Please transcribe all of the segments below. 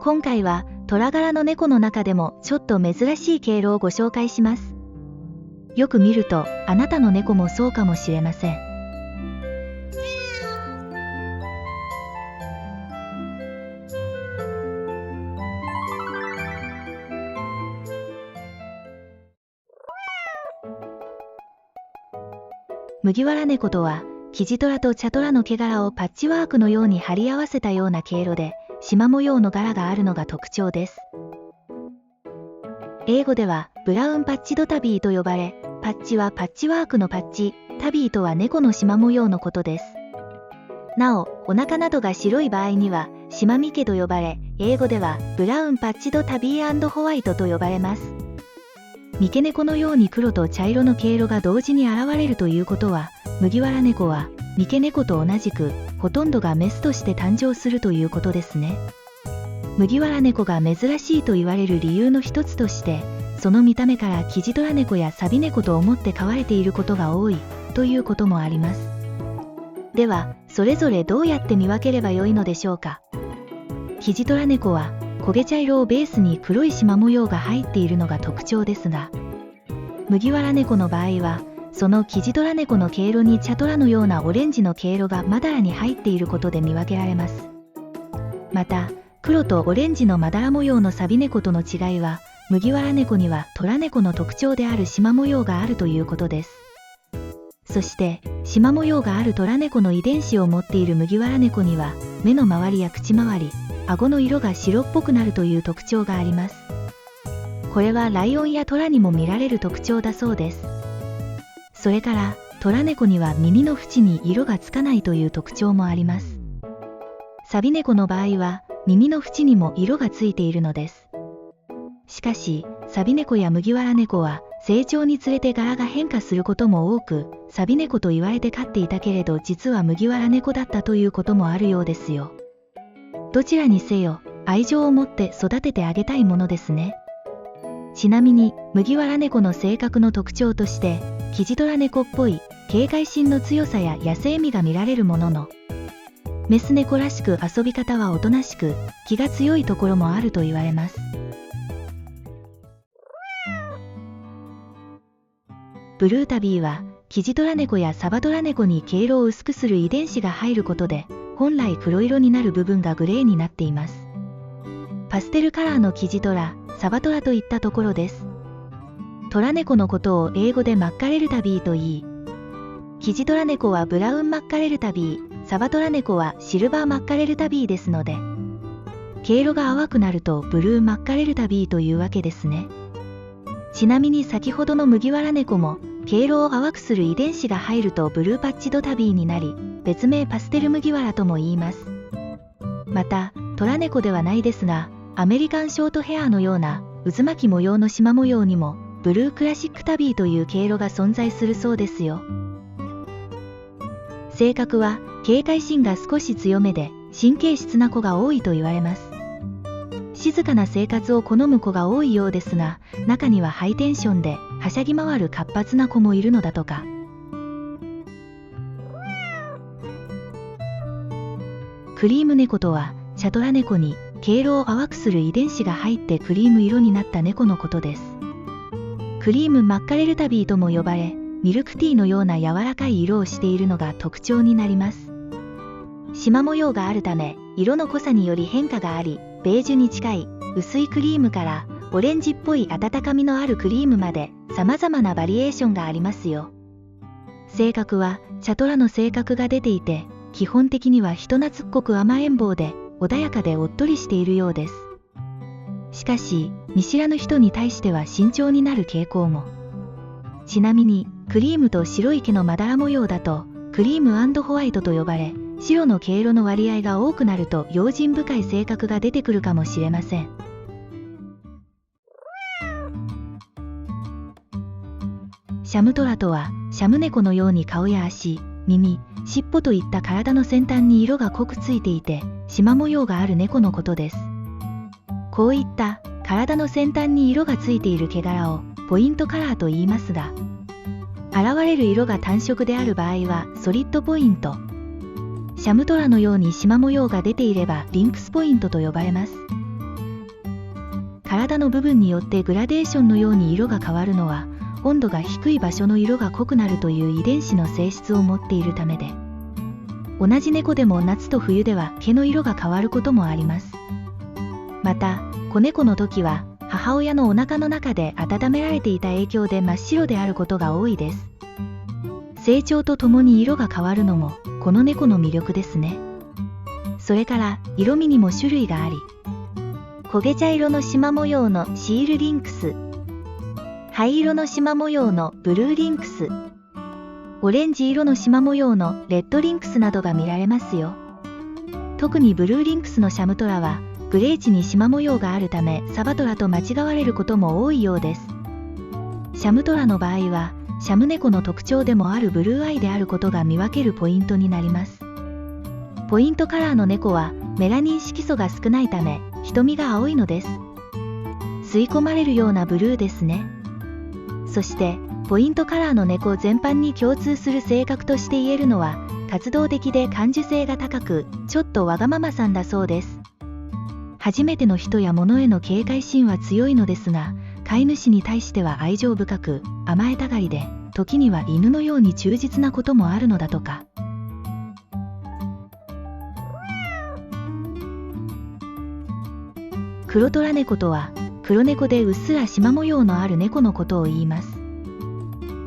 今回は虎柄の猫の中でもちょっと珍しい毛色をご紹介します。よく見るとあなたの猫もそうかもしれません。麦わら猫とは、キジトラと茶トラの毛柄をパッチワークのように貼り合わせたような毛色で、縞模様の柄があるのが特徴です。英語ではブラウンパッチドタビーと呼ばれ、パッチはパッチワークのパッチ、タビーとは猫の縞模様のことです。なお、お腹などが白い場合には縞三毛と呼ばれ、英語ではブラウンパッチドタビー&ホワイトと呼ばれます。三毛猫のように黒と茶色の毛色が同時に現れるということは、麦わら猫は三毛猫と同じくほとんどがメスとして誕生するということですね。麦わら猫が珍しいと言われる理由の一つとして、その見た目からキジトラ猫やサビ猫と思って飼われていることが多いということもあります。では、それぞれどうやって見分ければよいのでしょうか。キジトラ猫は焦げ茶色をベースに黒い縞模様が入っているのが特徴ですが、麦わら猫の場合はそのキジトラ猫の毛色に茶トラのようなオレンジの毛色がまだらに入っていることで見分けられます。また、黒とオレンジのまだら模様のサビ猫との違いは、麦わら猫にはトラ猫の特徴である縞模様があるということです。そして、縞模様があるトラ猫の遺伝子を持っている麦わら猫には、目の周りや口周り、顎の色が白っぽくなるという特徴があります。これはライオンやトラにも見られる特徴だそうです。それから、トラ猫には耳の縁に色がつかないという特徴もあります。サビ猫の場合は、耳の縁にも色がついているのです。しかし、サビ猫や麦わら猫は、成長につれて柄が変化することも多く、サビ猫と言われて飼っていたけれど実は麦わら猫だったということもあるようですよ。どちらにせよ、愛情を持って育ててあげたいものですね。ちなみに、麦わら猫の性格の特徴として、キジトラ猫っぽい、警戒心の強さや野生味が見られるものの、メス猫らしく遊び方はおとなしく、気が強いところもあると言われます。ブルータビーは、キジトラ猫やサバトラ猫に毛色を薄くする遺伝子が入ることで、本来黒色になる部分がグレーになっています。パステルカラーのキジトラ、サバトラといったところです。トラ猫のことを英語でマッカレルタビーと言い、キジトラ猫はブラウンマッカレルタビー、サバトラ猫はシルバーマッカレルタビーですので、毛色が淡くなるとブルーマッカレルタビーというわけですね。ちなみに先ほどの麦わら猫も、毛色を淡くする遺伝子が入るとブルーパッチドタビーになり、別名パステル麦わらとも言います。また、トラ猫ではないですが、アメリカンショートヘアのような渦巻き模様の縞模様にも、ブルークラシックタビーという毛色が存在するそうですよ。性格は、警戒心が少し強めで、神経質な子が多いと言われます。静かな生活を好む子が多いようですが、中にはハイテンションではしゃぎ回る活発な子もいるのだとか。クリーム猫とは、茶トラ猫に毛色を淡くする遺伝子が入ってクリーム色になった猫のことです。クリームマッカレルタビーとも呼ばれ、ミルクティーのような柔らかい色をしているのが特徴になります。縞模様があるため、色の濃さにより変化があり、ベージュに近い薄いクリームからオレンジっぽい温かみのあるクリームまで様々なバリエーションがありますよ。性格は茶トラの性格が出ていて、基本的には人懐っこく甘えん坊で穏やかでおっとりしているようです。しかし、見知らぬ人に対しては慎重になる傾向も。ちなみに、クリームと白い毛のまだら模様だと、クリーム&ホワイトと呼ばれ、白の毛色の割合が多くなると用心深い性格が出てくるかもしれません。シャムトラとは、シャム猫のように顔や足、耳、尻尾といった体の先端に色が濃くついていて、縞模様がある猫のことです。こういった体の先端に色がついている毛柄をポイントカラーと言いますが、現れる色が単色である場合はソリッドポイント。シャムトラのように縞模様が出ていればリンクスポイントと呼ばれます。体の部分によってグラデーションのように色が変わるのは、温度が低い場所の色が濃くなるという遺伝子の性質を持っているためで、同じ猫でも夏と冬では毛の色が変わることもあります。また、子猫の時は母親のお腹の中で温められていた影響で真っ白であることが多いです。成長とともに色が変わるのもこの猫の魅力ですね。それから色味にも種類があり、焦げ茶色の縞模様のシールリンクス、灰色の縞模様のブルーリンクス、オレンジ色の縞模様のレッドリンクスなどが見られますよ。特にブルーリンクスのシャムトラはグレー地に縞模様があるためサバトラと間違われることも多いようです。シャムトラの場合はシャム猫の特徴でもあるブルーアイであることが見分けるポイントになります。ポイントカラーの猫はメラニン色素が少ないため瞳が青いのです。吸い込まれるようなブルーですね。そしてポイントカラーの猫全般に共通する性格として言えるのは、活動的で感受性が高く、ちょっとわがままさんだそうです。初めての人や物への警戒心は強いのですが、飼い主に対しては愛情深く、甘えたがりで、時には犬のように忠実なこともあるのだとか。黒トラ猫とは、黒猫でうっすら縞模様のある猫のことを言います。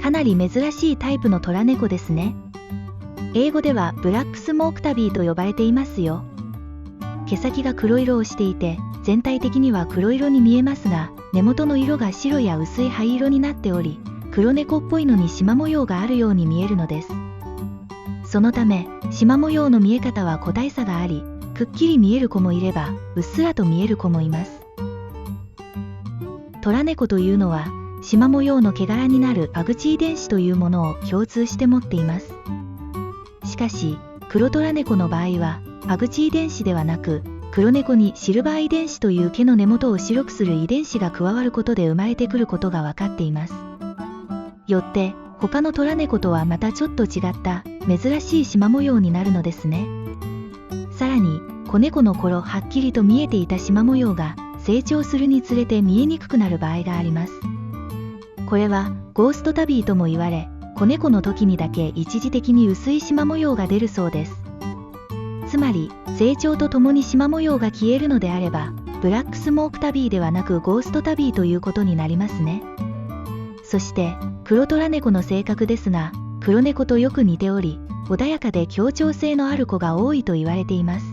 かなり珍しいタイプのトラ猫ですね。英語ではブラックスモークタビーと呼ばれていますよ。毛先が黒色をしていて、全体的には黒色に見えますが、根元の色が白や薄い灰色になっており、黒猫っぽいのに縞模様があるように見えるのです。そのため、縞模様の見え方は個体差があり、くっきり見える子もいれば、うっすらと見える子もいます。トラ猫というのは、縞模様の毛柄になるアグチ遺伝子というものを共通して持っています。しかし、黒トラ猫の場合は、アグチ遺伝子ではなく、黒猫にシルバー遺伝子という毛の根元を白くする遺伝子が加わることで生まれてくることが分かっています。よって、他のトラ猫とはまたちょっと違った珍しい縞模様になるのですね。さらに、子猫の頃はっきりと見えていた縞模様が成長するにつれて見えにくくなる場合があります。これはゴーストタビーとも言われ、子猫の時にだけ一時的に薄い縞模様が出るそうです。つまり、成長とともに縞模様が消えるのであれば、ブラックスモークタビーではなくゴーストタビーということになりますね。そして、黒トラ猫の性格ですが、黒猫とよく似ており、穏やかで協調性のある子が多いと言われています。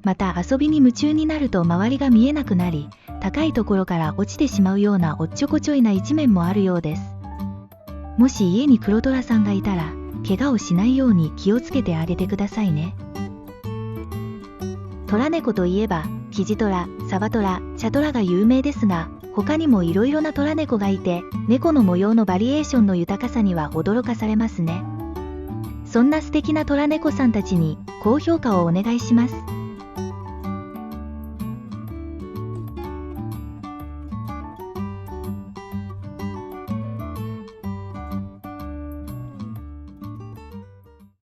また遊びに夢中になると周りが見えなくなり、高いところから落ちてしまうようなおっちょこちょいな一面もあるようです。もし家に黒トラさんがいたら、怪我をしないように気をつけてあげてくださいね。トラ猫といえば、キジトラ、サバトラ、茶トラが有名ですが、他にもいろいろなトラ猫がいて、猫の模様のバリエーションの豊かさには驚かされますね。そんな素敵なトラ猫さんたちに高評価をお願いします。